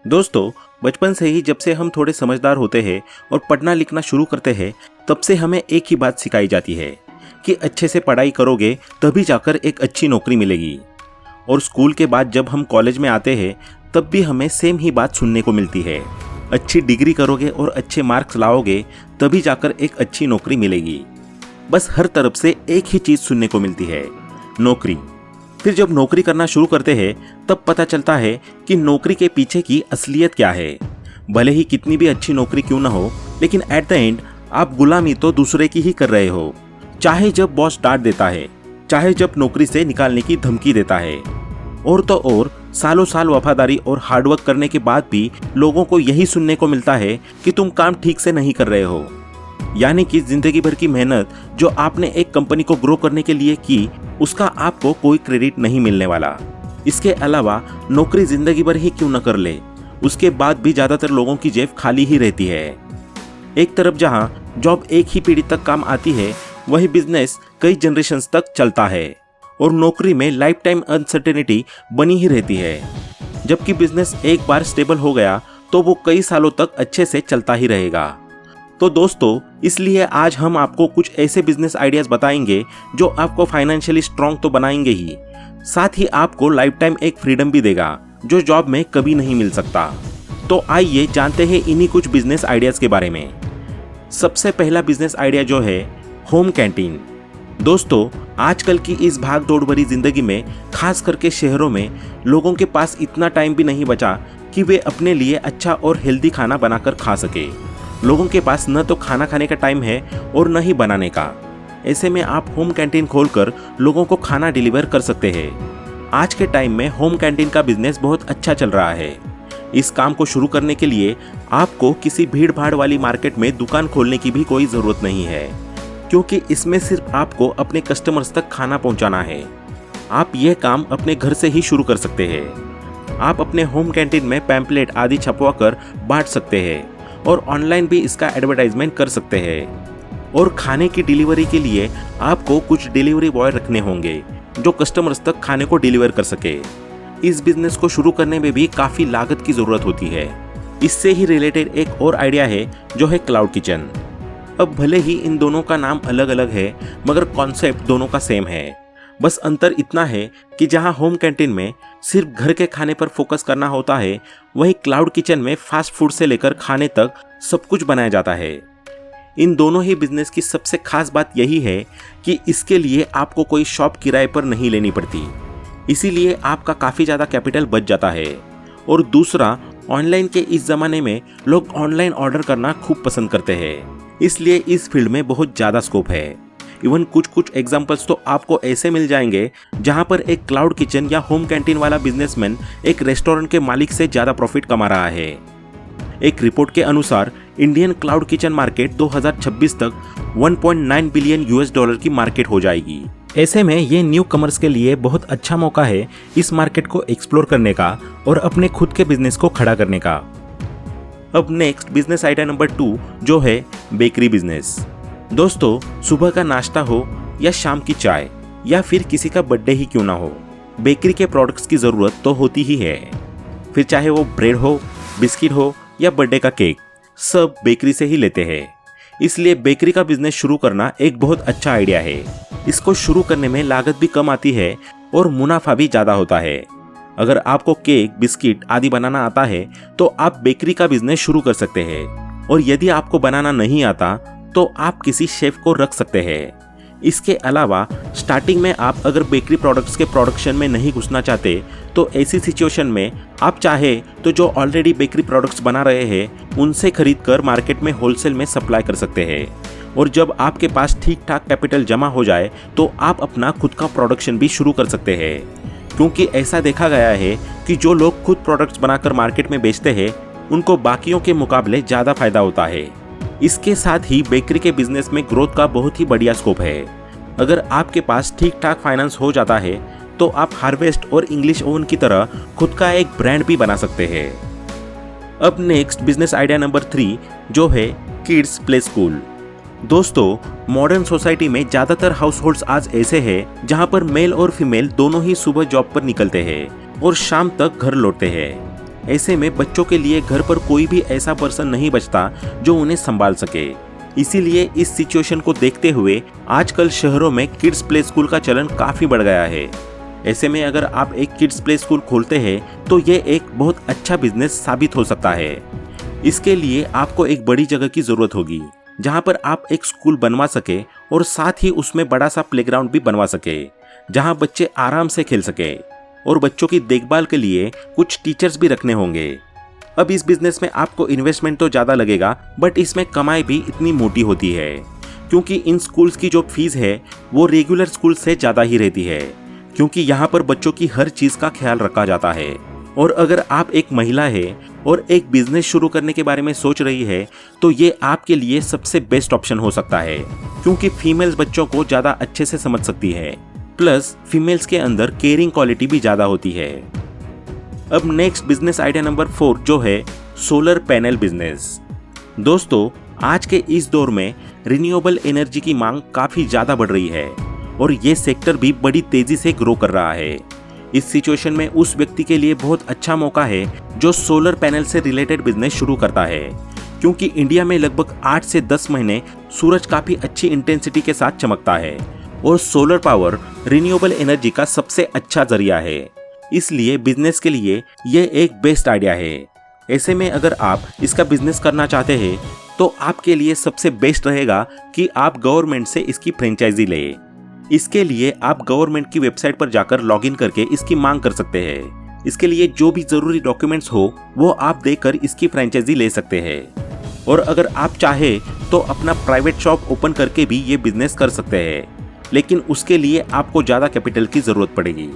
दोस्तों, बचपन से ही जब से हम थोड़े समझदार होते हैं और पढ़ना लिखना शुरू करते हैं, तब से हमें एक ही बात सिखाई जाती है कि अच्छे से पढ़ाई करोगे तभी जाकर एक अच्छी नौकरी मिलेगी। और स्कूल के बाद जब हम कॉलेज में आते हैं तब भी हमें सेम ही बात सुनने को मिलती है। अच्छी डिग्री करोगे और अच्छे मार्क्स लाओगे तभी जाकर एक अच्छी नौकरी मिलेगी। बस हर तरफ से एक ही चीज़ सुनने को मिलती है, नौकरी। फिर जब नौकरी करना शुरू करते हैं तब पता चलता है कि नौकरी के पीछे की असलियत क्या है। भले ही कितनी भी अच्छी नौकरी क्यों ना हो, लेकिन एट द एंड आप गुलामी तो दूसरे की ही कर रहे हो। चाहे जब बॉस डांट देता है, चाहे जब नौकरी से निकालने की धमकी देता है, और तो और सालों साल वफादारी और हार्डवर्क करने के बाद भी लोगों को यही सुनने को मिलता है कि तुम काम ठीक से नहीं कर रहे हो। यानी कि जिंदगी भर की मेहनत जो आपने एक कंपनी को ग्रो करने के लिए की, उसका आपको कोई क्रेडिट नहीं मिलने वाला। इसके अलावा नौकरी जिंदगी भर ही क्यों न कर ले, उसके बाद भी ज्यादातर लोगों की जेब खाली ही रहती है। एक तरफ जहां जॉब एक ही पीढ़ी तक काम आती है, वही बिजनेस कई जनरेशन्स तक चलता है, और नौकरी में लाइफ टाइम अनसर्टेनिटी बनी ही रहती है। जबकि बिजनेस एक बार स्टेबल हो गया तो वो कई सालों तक अच्छे से चलता ही रहेगा। तो दोस्तों, इसलिए आज हम आपको कुछ ऐसे बिजनेस आइडियाज बताएंगे जो आपको फाइनेंशियली स्ट्रांग तो बनाएंगे ही, साथ ही आपको लाइफ टाइम एक फ्रीडम भी देगा जो जॉब में कभी नहीं मिल सकता। तो आइए जानते हैं इन्हीं कुछ बिजनेस आइडियाज के बारे में। सबसे पहला बिजनेस आइडिया जो है, होम कैंटीन। दोस्तों, आजकल की इस भाग दौड़ भरी जिंदगी में, खास करके शहरों में, लोगों के पास इतना टाइम भी नहीं बचा कि वे अपने लिए अच्छा और हेल्दी खाना बनाकर खा सके। लोगों के पास न तो खाना खाने का टाइम है और न ही बनाने का। ऐसे में आप होम कैंटीन खोलकर लोगों को खाना डिलीवर कर सकते हैं। आज के टाइम में होम कैंटीन का बिजनेस बहुत अच्छा चल रहा है। इस काम को शुरू करने के लिए आपको किसी भीड़ भाड़ वाली मार्केट में दुकान खोलने की भी कोई ज़रूरत नहीं है, क्योंकि इसमें सिर्फ आपको अपने कस्टमर्स तक खाना पहुंचाना है। आप यह काम अपने घर से ही शुरू कर सकते हैं। आप अपने होम कैंटीन में पैम्पलेट आदि छपवा कर बांट सकते हैं और ऑनलाइन भी इसका एडवर्टाइजमेंट कर सकते हैं। और खाने की डिलीवरी के लिए आपको कुछ डिलीवरी बॉय रखने होंगे जो कस्टमर्स तक खाने को डिलीवर कर सके। इस बिजनेस को शुरू करने में भी काफ़ी लागत की ज़रूरत होती है। इससे ही रिलेटेड एक और आइडिया है जो है क्लाउड किचन। अब भले ही इन दोनों का नाम अलग अलग है, मगर कॉन्सेप्ट दोनों का सेम है। बस अंतर इतना है कि जहां होम कैंटीन में सिर्फ घर के खाने पर फोकस करना होता है, वहीं क्लाउड किचन में फास्ट फूड से लेकर खाने तक सब कुछ बनाया जाता है। इन दोनों ही बिजनेस की सबसे खास बात यही है कि इसके लिए आपको कोई शॉप किराए पर नहीं लेनी पड़ती, इसीलिए आपका काफ़ी ज़्यादा कैपिटल बच जाता है। और दूसरा, ऑनलाइन के इस ज़माने में लोग ऑनलाइन ऑर्डर करना खूब पसंद करते हैं, इसलिए इस फील्ड में बहुत ज़्यादा स्कोप है। इवन कुछ एग्जांपल्स तो आपको ऐसे मिल जाएंगे जहां पर एक क्लाउड किचन या होम कैंटीन वाला बिजनेसमैन एक रेस्टोरेंट के मालिक से ज़्यादा प्रॉफिट कमा रहा है। एक रिपोर्ट के अनुसार इंडियन क्लाउड किचन मार्केट 2026 तक 1.9 बिलियन US$ की मार्केट हो जाएगी। ऐसे में ये न्यू कमर्स के लिए बहुत अच्छा मौका है इस मार्केट को एक्सप्लोर करने का और अपने खुद के बिजनेस को खड़ा करने का। अब नेक्स्ट बिजनेस आइडिया नंबर 2 जो है बेकरी बिजनेस। दोस्तों, सुबह का नाश्ता हो या शाम की चाय या फिर किसी का बर्थडे ही क्यों ना हो, बेकरी के प्रोडक्ट्स की ज़रूरत तो होती ही है। फिर चाहे वो ब्रेड हो, बिस्किट हो या बर्थडे का केक, सब बेकरी से ही लेते हैं। इसलिए बेकरी का बिजनेस शुरू करना एक बहुत अच्छा आइडिया है। इसको शुरू करने में लागत भी कम आती है और मुनाफा भी ज़्यादा होता है। अगर आपको केक, बिस्किट आदि बनाना आता है तो आप बेकरी का बिजनेस शुरू कर सकते हैं। और यदि आपको बनाना नहीं आता तो आप किसी शेफ को रख सकते हैं। इसके अलावा स्टार्टिंग में आप अगर बेकरी प्रोडक्ट्स के प्रोडक्शन में नहीं घुसना चाहते, तो ऐसी सिचुएशन में आप चाहे तो जो ऑलरेडी बेकरी प्रोडक्ट्स बना रहे हैं उनसे खरीद कर मार्केट में होलसेल में सप्लाई कर सकते हैं। और जब आपके पास ठीक ठाक कैपिटल जमा हो जाए तो आप अपना खुद का प्रोडक्शन भी शुरू कर सकते हैं, क्योंकि ऐसा देखा गया है कि जो लोग खुद प्रोडक्ट्स बनाकर मार्केट में बेचते हैं उनको बाकियों के मुकाबले ज़्यादा फायदा होता है। इसके साथ ही बेकरी के बिजनेस में ग्रोथ का बहुत ही बढ़िया स्कोप है। अगर आपके पास ठीक ठाक फाइनेंस हो जाता है तो आप हार्वेस्ट और इंग्लिश ओवन की तरह खुद का एक ब्रांड भी बना सकते हैं। अब नेक्स्ट बिजनेस आइडिया नंबर 3 जो है किड्स प्ले स्कूल। दोस्तों, मॉडर्न सोसाइटी में ज़्यादातर हाउस होल्ड्स आज ऐसे हैं जहां पर मेल और फीमेल दोनों ही सुबह जॉब पर निकलते हैं और शाम तक घर लौटते हैं। ऐसे में बच्चों के लिए घर पर कोई भी ऐसा पर्सन नहीं बचता जो उन्हें संभाल सके। इसीलिए इस सिचुएशन को देखते हुए आजकल शहरों में किड्स प्ले स्कूल का चलन काफी बढ़ गया है। ऐसे में अगर आप एक किड्स प्ले स्कूल खोलते हैं तो ये एक बहुत अच्छा बिजनेस साबित हो सकता है। इसके लिए आपको एक बड़ी जगह की जरूरत होगी जहाँ पर आप एक स्कूल बनवा सके और साथ ही उसमें बड़ा सा प्लेग्राउंड भी बनवा सके जहाँ बच्चे आराम से खेल सके, और बच्चों की देखभाल के लिए कुछ टीचर्स भी रखने होंगे। अब इस बिजनेस में आपको इन्वेस्टमेंट तो ज़्यादा लगेगा, बट इसमें कमाई भी इतनी मोटी होती है क्योंकि इन स्कूल्स की जो फीस है वो रेगुलर स्कूल से ज़्यादा ही रहती है, क्योंकि यहाँ पर बच्चों की हर चीज़ का ख्याल रखा जाता है। और अगर आप एक महिला है और एक बिजनेस शुरू करने के बारे में सोच रही है तो ये आपके लिए सबसे बेस्ट ऑप्शन हो सकता है, क्योंकि फीमेल्स बच्चों को ज़्यादा अच्छे से समझ सकती है, प्लस फीमेल्स के अंदर केयरिंग क्वालिटी भी ज़्यादा होती है। अब नेक्स्ट बिजनेस आइडिया नंबर 4 जो है सोलर पैनल बिजनेस। दोस्तों, आज के इस दौर में रिन्यूएबल एनर्जी की मांग काफ़ी ज़्यादा बढ़ रही है और ये सेक्टर भी बड़ी तेज़ी से ग्रो कर रहा है। इस सिचुएशन में उस व्यक्ति के लिए बहुत अच्छा मौका है जो सोलर पैनल से रिलेटेड बिजनेस शुरू करता है, क्योंकि इंडिया में लगभग 8 से 10 महीने सूरज काफ़ी अच्छी इंटेंसिटी के साथ चमकता है और सोलर पावर रिन्यूएबल एनर्जी का सबसे अच्छा जरिया है। इसलिए बिजनेस के लिए यह एक बेस्ट आइडिया है। ऐसे में अगर आप इसका बिजनेस करना चाहते हैं तो आपके लिए सबसे बेस्ट रहेगा कि आप गवर्नमेंट से इसकी फ्रेंचाइजी लें। इसके लिए आप गवर्नमेंट की वेबसाइट पर जाकर लॉगिन करके इसकी मांग कर सकते हैं। इसके लिए जो भी जरूरी डॉक्यूमेंट्स हो वो आप देकर इसकी फ्रेंचाइजी ले सकते हैं, और अगर आप चाहे तो अपना प्राइवेट शॉप ओपन करके भी ये बिजनेस कर सकते हैं, लेकिन उसके लिए आपको ज़्यादा कैपिटल की ज़रूरत पड़ेगी,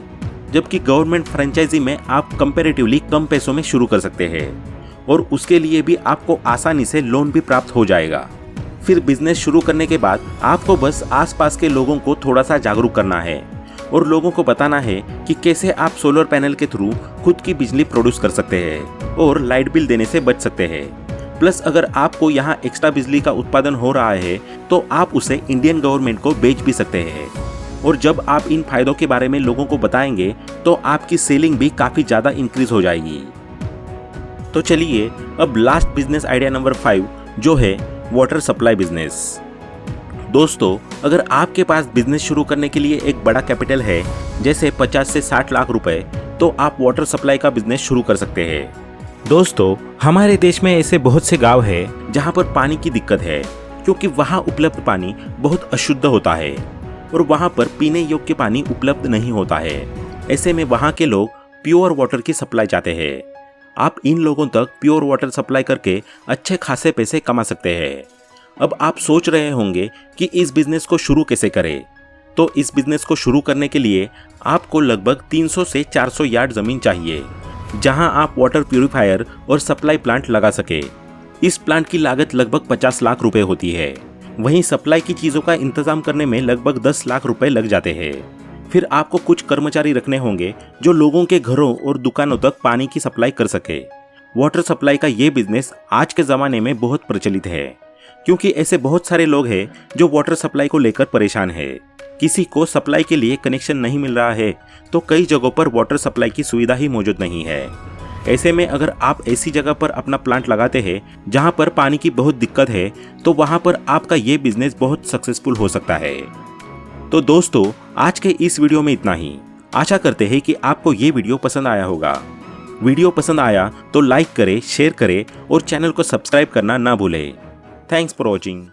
जबकि गवर्नमेंट फ्रेंचाइजी में आप कंपैरेटिवली कम पैसों में शुरू कर सकते हैं और उसके लिए भी आपको आसानी से लोन भी प्राप्त हो जाएगा। फिर बिजनेस शुरू करने के बाद आपको बस आसपास के लोगों को थोड़ा सा जागरूक करना है और लोगों को बताना है कि कैसे आप सोलर पैनल के थ्रू खुद की बिजली प्रोड्यूस कर सकते हैं और लाइट बिल देने से बच सकते हैं। प्लस अगर आपको यहाँ एक्स्ट्रा बिजली का उत्पादन हो रहा है तो आप उसे इंडियन गवर्नमेंट को बेच भी सकते हैं, और जब आप इन फायदों के बारे में लोगों को बताएंगे तो आपकी सेलिंग भी काफ़ी ज़्यादा इंक्रीज हो जाएगी। तो चलिए अब लास्ट बिजनेस आइडिया नंबर 5 जो है वाटर सप्लाई बिजनेस। दोस्तों, अगर आपके पास बिजनेस शुरू करने के लिए एक बड़ा कैपिटल है जैसे 50 से 60 लाख रुपए, तो आप वाटर सप्लाई का बिजनेस शुरू कर सकते हैं। दोस्तों, हमारे देश में ऐसे बहुत से गांव हैं जहां पर पानी की दिक्कत है, क्योंकि वहां उपलब्ध पानी बहुत अशुद्ध होता है और वहां पर पीने योग्य पानी उपलब्ध नहीं होता है। ऐसे में वहां के लोग प्योर वाटर की सप्लाई चाहते हैं। आप इन लोगों तक प्योर वाटर सप्लाई करके अच्छे खासे पैसे कमा सकते हैं। अब आप सोच रहे होंगे कि इस बिजनेस को शुरू कैसे करें। तो इस बिजनेस को शुरू करने के लिए आपको लगभग 300 से 400 यार्ड ज़मीन चाहिए, जहां आप वाटर प्यूरिफायर और सप्लाई प्लांट लगा सके। इस प्लांट की लागत लगभग 50 लाख रुपए होती है। वहीं सप्लाई की चीज़ों का इंतजाम करने में लगभग 10 लाख रुपए लग जाते हैं। फिर आपको कुछ कर्मचारी रखने होंगे जो लोगों के घरों और दुकानों तक पानी की सप्लाई कर सके। वाटर सप्लाई का ये बिजनेस आज के ज़माने में बहुत प्रचलित है, क्योंकि ऐसे बहुत सारे लोग हैं जो वाटर सप्लाई को लेकर परेशान है। किसी को सप्लाई के लिए कनेक्शन नहीं मिल रहा है तो कई जगहों पर वाटर सप्लाई की सुविधा ही मौजूद नहीं है। ऐसे में अगर आप ऐसी जगह पर अपना प्लांट लगाते हैं जहां पर पानी की बहुत दिक्कत है तो वहां पर आपका ये बिजनेस बहुत सक्सेसफुल हो सकता है। तो दोस्तों, आज के इस वीडियो में इतना ही। आशा करते हैं कि आपको ये वीडियो पसंद आया होगा। वीडियो पसंद आया तो लाइक करें, शेयर करें और चैनल को सब्सक्राइब करना ना भूलें। Thanks for watching.